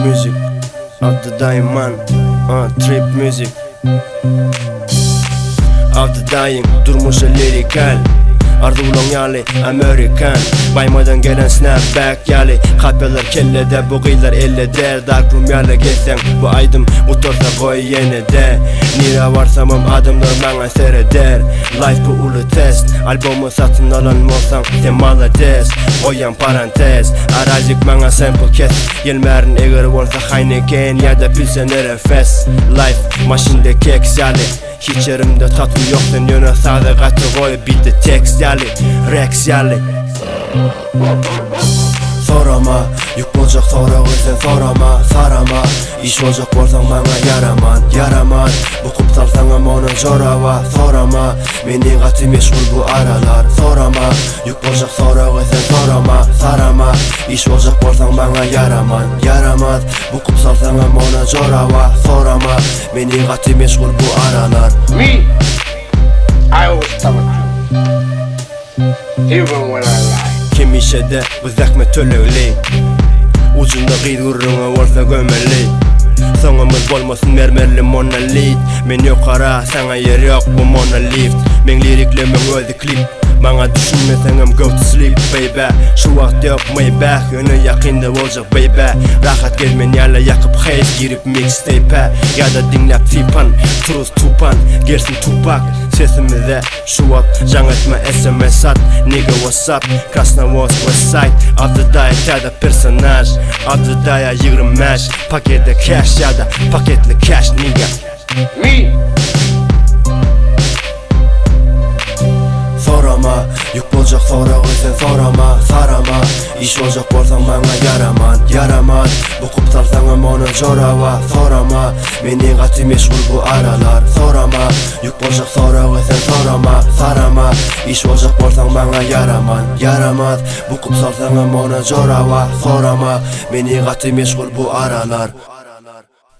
music Adı Dayman Trip music Adı Dayım durmuşa lirikal Ardı ulan yali Amerikan Baymadan gelen snapback yali Kapyalar kellede bu gıylar elle der Dark room yali geçsen bu aydım Utorda koy yine de Nira varsamam adımlar bana seyreder Life bu ulu test Albumu satın alan olsan sen malades Oyan parantez Aracık bana sample kes Yelmerin eğer olsa Heineken ya da bilsen RFS Life maşinde keks yali Hiç yerimde tatlı yok sen yöne sade katı koy bitti tekst yali Rex yali Sorama yük olacak sonra sen sorama Sarama iş olacak olsan bana yaraman Bu kupsal sana onu jorava Sorama menin katı meşgul bu aralar Sorama yük olacak sonra sen sorama Sarama iş olacak olsan bana yaramaz Bu kupsal sana onu jorava Sorama menin katı meşgul bu aralar Me, I always tell the truth, even when I lie. Kim işe de bu zahmet öyleyli Ucunda gıydırrına olsa gömeli Sonumuz bolmasın mermerli monolit Men yukarı sana yer yok bu monolift Men liriklemin özü klip Bana düşünmesengem go to sleep baby Şu vakti yok Maybach Önü yakında olacak baby Rahat gelmen yala yakıp haze girip mixtape Ya da dinlep tipan Truz tupan Gersin tupak Sesimize şu at Can etme SMS at Nigga what's up Krasnovoz west side Adı daya tada personaj Adı daya 25 Pakette cash ya da paketli cash nigga Me, Sorama yük olacak sonra sen sorama Sarama iş olacak olsan bana yaraman Bu kupsal sana onu jorava Sorama menin katı meşgul bu aralar Sorama yük olacak sonra sen sorama Sarama iş olacak olsan bana yaramaz Bu kupsal sana onu jorava Sorama menin katı meşgul bu aralar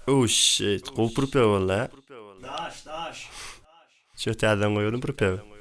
Oh shit, qol pripeva valla. Dash. Şu tağdan koyalım pripeva